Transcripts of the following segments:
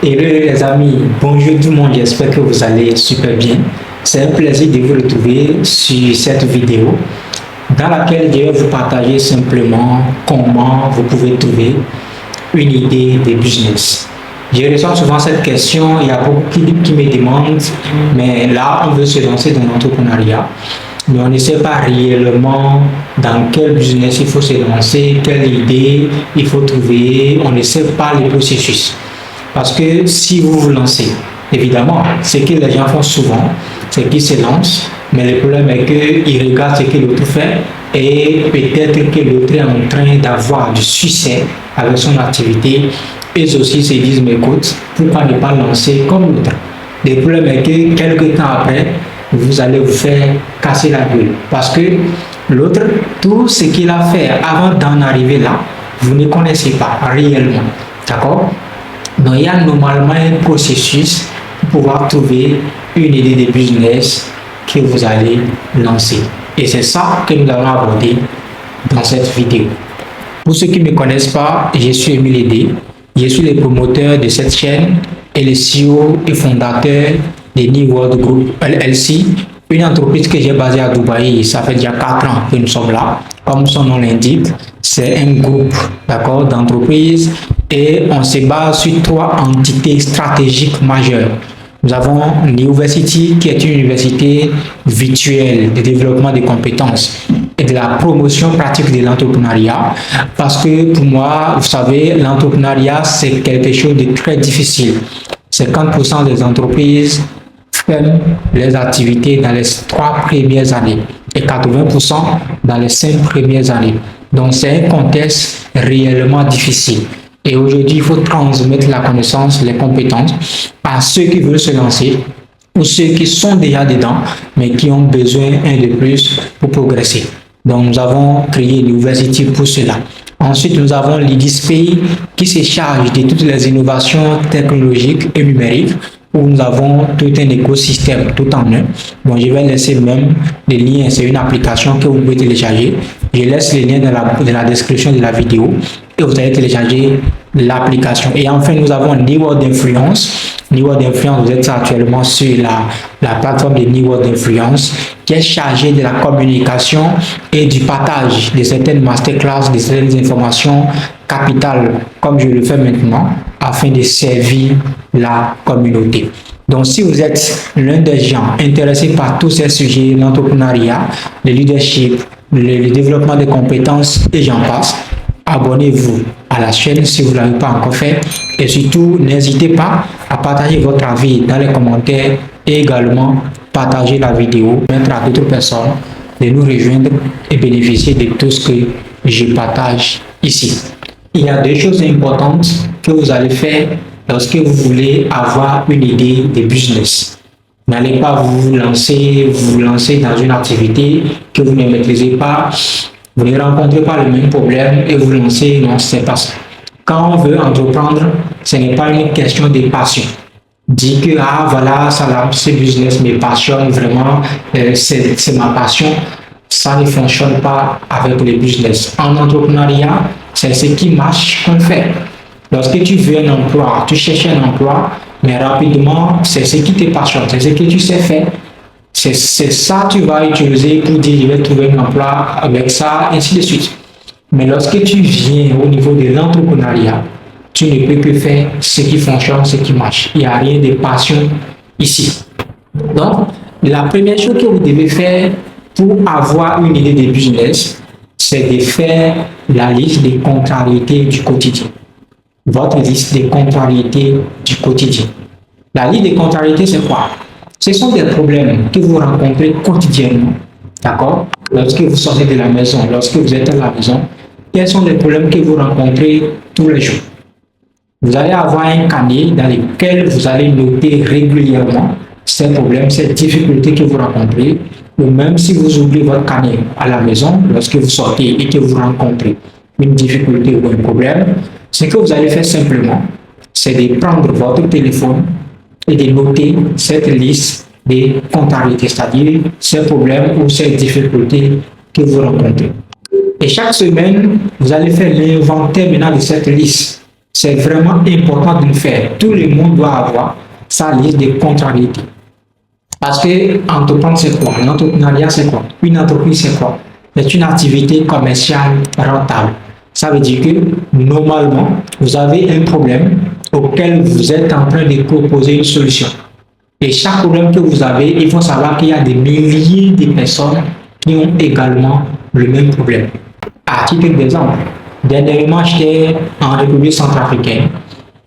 Hello les amis, bonjour tout le monde, j'espère que vous allez super bien. C'est un plaisir de vous retrouver sur cette vidéo dans laquelle je vais vous partager simplement comment vous pouvez trouver une idée de business. Je reçois souvent cette question, il y a beaucoup qui me demandent, mais là on veut se lancer dans l'entrepreneuriat, mais on ne sait pas réellement dans quel business il faut se lancer, quelle idée il faut trouver, on ne sait pas le processus. Parce que si vous vous lancez, évidemment, ce que les gens font souvent, c'est qu'ils se lancent, mais le problème est qu'ils regardent ce que l'autre fait et peut-être que l'autre est en train d'avoir du succès avec son activité. Ils aussi se disent, mais écoute, pourquoi ne pas lancer comme l'autre? Le problème est que quelques temps après, vous allez vous faire casser la gueule. Parce que l'autre, tout ce qu'il a fait avant d'en arriver là, vous ne connaissez pas réellement. D'accord? Donc, il y a normalement un processus pour pouvoir trouver une idée de business que vous allez lancer. Et c'est ça que nous allons aborder dans cette vidéo. Pour ceux qui ne me connaissent pas, je suis Emile Edé. Je suis le promoteur de cette chaîne et le CEO et fondateur de New World Group LLC, une entreprise que j'ai basée à Dubaï. Ça fait déjà 4 ans que nous sommes là. Comme son nom l'indique, c'est un groupe, d'accord, d'entreprises et on se base sur 3 entités stratégiques majeures. Nous avons University, qui est une université virtuelle de développement des compétences et de la promotion pratique de l'entrepreneuriat. Parce que pour moi, vous savez, l'entrepreneuriat, c'est quelque chose de très difficile. 50% des entreprises ferment les activités dans les 3 premières années et 80% dans les 5 premières années. Donc, c'est un contexte réellement difficile. Et aujourd'hui, il faut transmettre la connaissance, les compétences à ceux qui veulent se lancer ou ceux qui sont déjà dedans, mais qui ont besoin un de plus pour progresser. Donc, nous avons créé l'University pour cela. Ensuite, nous avons l'IDISPay qui se charge de toutes les innovations technologiques et numériques, où nous avons tout un écosystème tout en un. Bon, je vais laisser même les liens, c'est une application que vous pouvez télécharger. Je laisse les liens dans la description de la vidéo et vous allez télécharger l'application. Et enfin, nous avons New World Influence. New World Influence, vous êtes actuellement sur la plateforme de New World Influence qui est chargée de la communication et du partage de certaines masterclass, de certaines informations capitales, comme je le fais maintenant, afin de servir la communauté. Donc, si vous êtes l'un des gens intéressés par tous ces sujets, l'entrepreneuriat, le leadership, le développement des compétences et j'en passe, abonnez-vous à la chaîne si vous ne l'avez pas encore fait et surtout n'hésitez pas à partager votre avis dans les commentaires et également partager la vidéo, permettre à d'autres personnes de nous rejoindre et bénéficier de tout ce que je partage ici. Il y a 2 choses importantes que vous allez faire lorsque vous voulez avoir une idée de business. N'allez pas vous lancer dans une activité que vous ne maîtrisez pas. Vous ne rencontrez pas le même problème et vous lancez, non, c'est pas ça. Quand on veut entreprendre, ce n'est pas une question de passion. Dire que, ah voilà, ce business me passionne vraiment, c'est ma passion, ça ne fonctionne pas avec le business. En entrepreneuriat, c'est ce qui marche qu'on fait. Lorsque tu veux un emploi, tu cherches un emploi, mais rapidement, c'est ce qui te passionne, c'est ce que tu sais faire. C'est ça que tu vas utiliser pour dire je vais trouver un emploi avec ça, ainsi de suite. Mais lorsque tu viens au niveau de l'entrepreneuriat, tu ne peux que faire ce qui fonctionne, ce qui marche. Il n'y a rien de passion ici. Donc, la première chose que vous devez faire pour avoir une idée de business, c'est de faire la liste des contrariétés du quotidien. Votre liste des contrariétés du quotidien. La liste des contrariétés, c'est quoi? Ce sont des problèmes que vous rencontrez quotidiennement, d'accord? Lorsque vous sortez de la maison, lorsque vous êtes à la maison, quels sont les problèmes que vous rencontrez tous les jours? Vous allez avoir un carnet dans lequel vous allez noter régulièrement ces problèmes, ces difficultés que vous rencontrez, ou même si vous oubliez votre carnet à la maison, lorsque vous sortez et que vous rencontrez une difficulté ou un problème, ce que vous allez faire simplement, c'est de prendre votre téléphone et de noter cette liste des contrariétés, c'est-à-dire ces problèmes ou ces difficultés que vous rencontrez. Et chaque semaine, vous allez faire l'inventaire maintenant de cette liste. c'est vraiment important de le faire. Tout le monde doit avoir sa liste de contrariétés. Parce que entreprendre, c'est quoi? L'entrepreneuriat, c'est quoi? Une entreprise, c'est quoi? C'est une activité commerciale rentable. Ça veut dire que normalement, vous avez un problème auquel vous êtes en train de proposer une solution. Et chaque problème que vous avez, il faut savoir qu'il y a des milliers de personnes qui ont également le même problème. À titre d'exemple, dernièrement, j'étais en République centrafricaine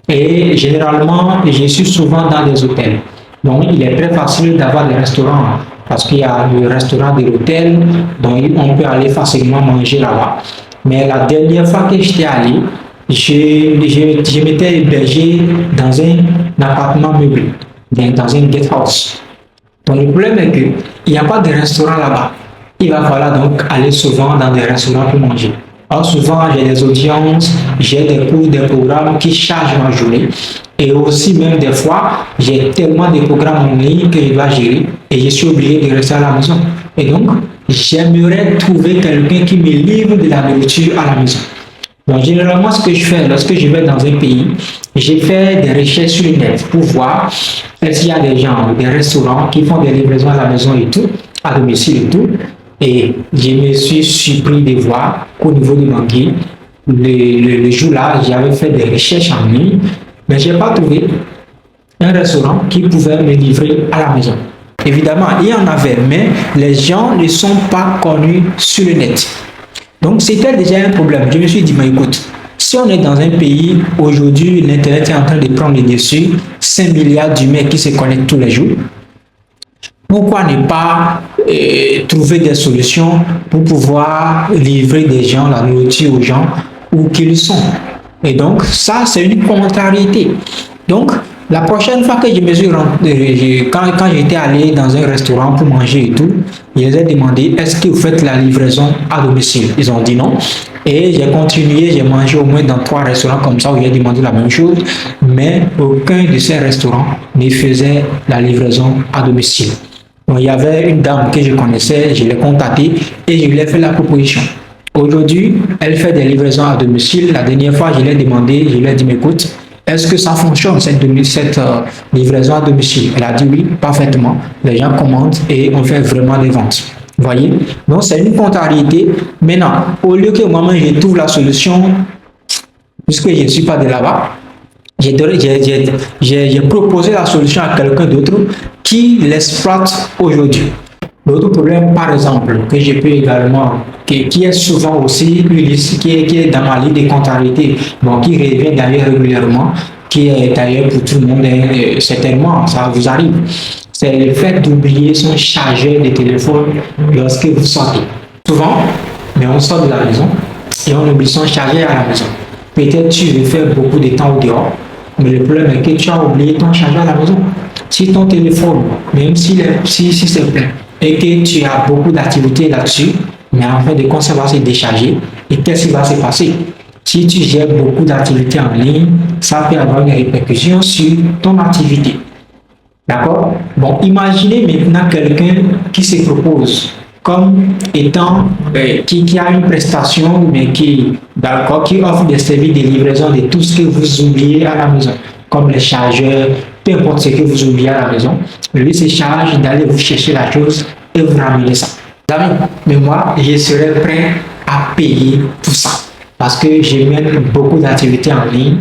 et généralement, je suis souvent dans des hôtels. Donc, il est très facile d'avoir des restaurants parce qu'il y a le restaurant de l'hôtel, donc on peut aller facilement manger là-bas. Mais la dernière fois que j'étais allé, je m'étais hébergé dans un appartement meublé, dans un guest house. Donc, le problème est qu'il n'y a pas de restaurant là-bas. Il va falloir donc aller souvent dans des restaurants pour manger. Alors souvent, j'ai des audiences, j'ai des cours, des programmes qui chargent ma journée. Et aussi, même des fois, j'ai tellement de programmes en ligne que je dois gérer et je suis obligé de rester à la maison. Et donc, j'aimerais trouver quelqu'un qui me livre de la nourriture à la maison. Donc, généralement, ce que je fais lorsque je vais dans un pays, j'ai fait des recherches sur le net pour voir est-ce qu'il y a des gens, des restaurants qui font des livraisons à la maison et tout, à domicile et tout. Et je me suis surpris de voir qu'au niveau de Bangui, le jour-là, j'avais fait des recherches en ligne, mais je n'ai pas trouvé un restaurant qui pouvait me livrer à la maison. Évidemment, il y en avait, mais les gens ne sont pas connus sur le net. Donc, c'était déjà un problème. Je me suis dit, mais écoute, si on est dans un pays, aujourd'hui, l'Internet est en train de prendre le dessus, 5 milliards d'humains qui se connectent tous les jours, pourquoi ne pas trouver des solutions pour pouvoir livrer des gens, la nourriture aux gens où qu'ils sont? Et donc, ça, c'est une contrariété. Donc, la prochaine fois que je me suis rendu, quand j'étais allé dans un restaurant pour manger et tout, je les ai demandé, est-ce que vous faites la livraison à domicile? Ils ont dit non. Et j'ai continué, j'ai mangé au moins dans 3 restaurants comme ça où j'ai demandé la même chose, mais aucun de ces restaurants ne faisait la livraison à domicile. Donc, il y avait une dame que je connaissais, je l'ai contactée et je lui ai fait la proposition. Aujourd'hui, elle fait des livraisons à domicile. La dernière fois, je l'ai demandé, je lui ai dit, mais écoute, est-ce que ça fonctionne, cette livraison à domicile? Elle a dit oui, parfaitement. Les gens commandent et on fait vraiment des ventes. Vous voyez? Donc, c'est une contrariété. Maintenant, au lieu que moi-même, je trouve la solution, puisque je ne suis pas de là-bas, j'ai proposé la solution à quelqu'un d'autre qui l'exploite aujourd'hui. L'autre problème, par exemple, que je peux également, qui est souvent aussi qui est dans ma liste de contrariétés, bon, qui revient d'ailleurs régulièrement, qui est d'ailleurs pour tout le monde, certainement, ça vous arrive, c'est le fait d'oublier son chargeur de téléphone lorsque vous sortez. Souvent, mais on sort de la maison et on oublie son chargeur à la maison. Peut-être tu veux faire beaucoup de temps au dehors, mais le problème est que tu as oublié ton chargeur à la maison. Si ton téléphone, même si c'est plein, et que tu as beaucoup d'activités là-dessus, mais en fin de compte, ça va se décharger. Et qu'est-ce qui va se passer? Si tu gères beaucoup d'activités en ligne, ça peut avoir des répercussions sur ton activité. D'accord? Bon, imaginez maintenant quelqu'un qui se propose comme étant, qui a une prestation, mais qui offre des services de livraison de tout ce que vous oubliez à la maison, comme les chargeurs, peu importe ce que vous oubliez à la maison, lui se charge d'aller vous chercher la chose et vous ramener ça. Amis, mais moi, je serais prêt à payer tout ça parce que je mène beaucoup d'activités en ligne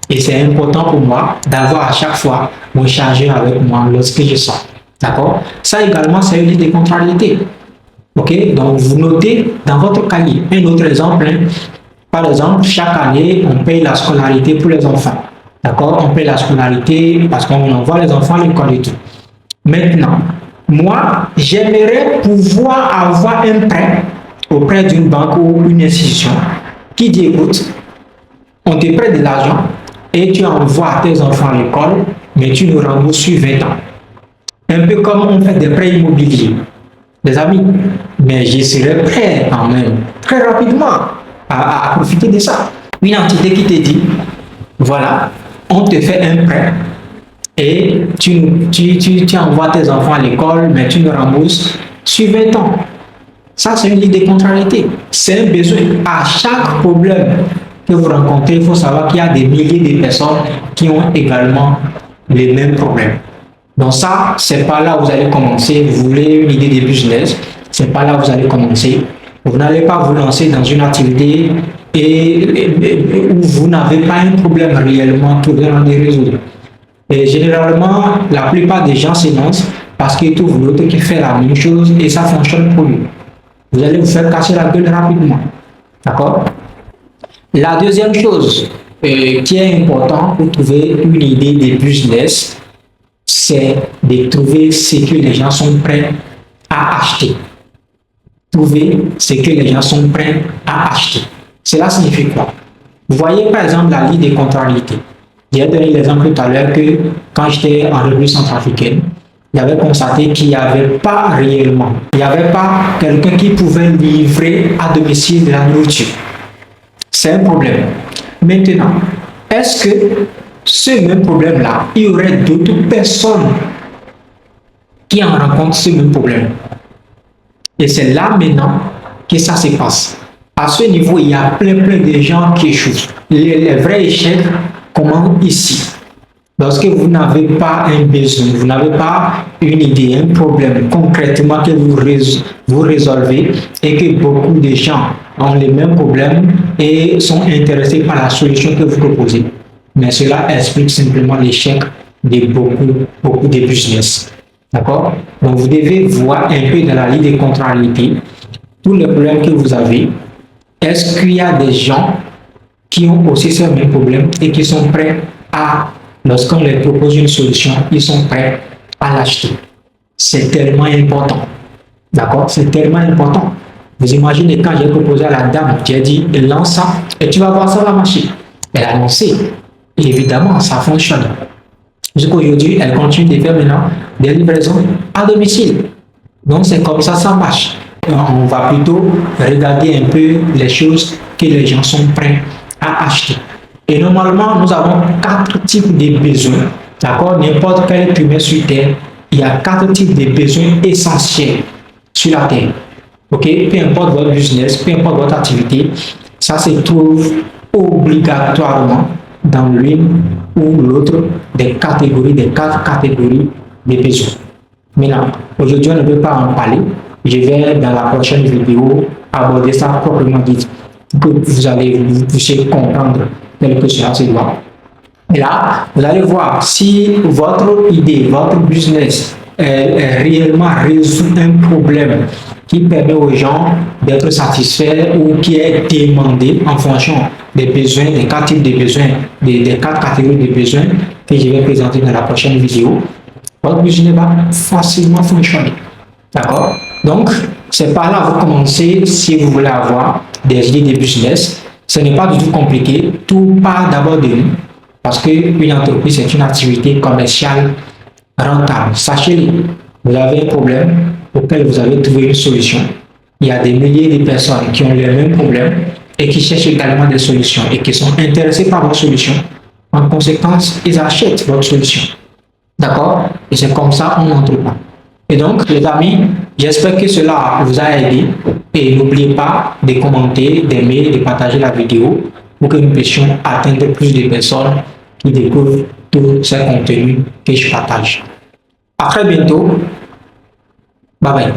et c'est important pour moi d'avoir à chaque fois mon chargeur avec moi lorsque je sors. D'accord? Ça également, c'est une liste de contrariétés. Ok? Donc, vous notez dans votre cahier. Un autre exemple, hein. Par exemple, chaque année, on paye la scolarité pour les enfants. D'accord? On paye la scolarité parce qu'on envoie les enfants à l'école et tout. Maintenant, moi, j'aimerais pouvoir avoir un prêt auprès d'une banque ou une institution qui dit, écoute, on te prête de l'argent et tu envoies tes enfants à l'école, mais tu nous rembourses sur 20 ans. Un peu comme on fait des prêts immobiliers. Les amis, mais je serais prêt quand même, très rapidement, à profiter de ça. Une entité qui te dit, voilà, on te fait un prêt et tu envoies tes enfants à l'école, mais tu nous rembourses sur 20 ans. Ça, c'est une liste de contrariétés. C'est un besoin. À chaque problème que vous rencontrez, il faut savoir qu'il y a des milliers de personnes qui ont également les mêmes problèmes. Donc ça, c'est pas là où vous allez commencer. Vous voulez une idée de business, c'est pas là où vous allez commencer. Vous n'allez pas vous lancer dans une activité où vous n'avez pas un problème réellement que vous allez résoudre. Et généralement, la plupart des gens se lancent parce qu'ils trouvent l'autre qui fait la même chose et ça fonctionne pour lui. Vous allez vous faire casser la gueule rapidement. D'accord? La deuxième chose qui est importante pour trouver une idée de business, c'est de trouver ce que les gens sont prêts à acheter. Trouver ce que les gens sont prêts à acheter. Cela signifie quoi? Vous voyez par exemple la ligne de comptabilité. J'ai donné l'exemple tout à l'heure que quand j'étais en République centrafricaine, j'avais constaté qu'il n'y avait pas réellement, il n'y avait pas quelqu'un qui pouvait livrer à domicile de la nourriture. C'est un problème. Maintenant, est-ce que ce même problème-là, il y aurait d'autres personnes qui en rencontrent ce même problème? Et c'est là maintenant que ça se passe. À ce niveau, il y a plein de gens qui échouent. Les vrais échecs commencent ici. Lorsque vous n'avez pas un besoin, vous n'avez pas une idée, un problème concrètement que vous résolvez et que beaucoup de gens ont les mêmes problèmes et sont intéressés par la solution que vous proposez. Mais cela explique simplement l'échec de beaucoup de business. D'accord? Donc vous devez voir un peu dans la ligne de comptabilité tous les problèmes que vous avez. Est-ce qu'il y a des gens qui ont aussi ce même problème et qui sont prêts à, lorsqu'on leur propose une solution, ils sont prêts à l'acheter? C'est tellement important. D'accord? C'est tellement important. Vous imaginez quand j'ai proposé à la dame, j'ai dit, lance ça et tu vas voir ça va marcher. Elle a lancé. Et évidemment, ça fonctionne. Jusqu'aujourd'hui, elle continue de faire maintenant des livraisons à domicile. Donc c'est comme ça marche. On va plutôt regarder un peu les choses que les gens sont prêts à acheter. Et normalement, nous avons 4 types de besoins. D'accord? N'importe quel être humain sur Terre, il y a 4 types de besoins essentiels sur la Terre. Ok? Peu importe votre business, peu importe votre activité, ça se trouve obligatoirement dans l'une ou l'autre des 4 catégories de besoins. Maintenant, aujourd'hui, on ne peut pas en parler. Je vais, dans la prochaine vidéo, aborder ça proprement dit, pour que vous puissiez comprendre tel que cela se doit. Et là, vous allez voir si votre idée, votre business réellement résout un problème qui permet aux gens d'être satisfaits ou qui est demandé en fonction des besoins, des 4 types de besoins, des 4 catégories de besoins que je vais présenter dans la prochaine vidéo. Votre business va facilement fonctionner. D'accord? Donc, c'est par là que vous commencez si vous voulez avoir des idées de business. Ce n'est pas du tout compliqué. Tout part d'abord de nous. Parce qu'une entreprise, c'est une activité commerciale rentable. Sachez-le, vous avez un problème auquel vous avez trouvé une solution. Il y a des milliers de personnes qui ont les mêmes problèmes et qui cherchent également des solutions et qui sont intéressés par vos solutions. En conséquence, ils achètent votre solution. D'accord? Et c'est comme ça qu'on entreprend. Et donc, les amis, j'espère que cela vous a aidé. Et n'oubliez pas de commenter, d'aimer, de partager la vidéo pour que nous puissions atteindre plus de personnes qui découvrent tous ces contenus que je partage. À très bientôt. Bye bye.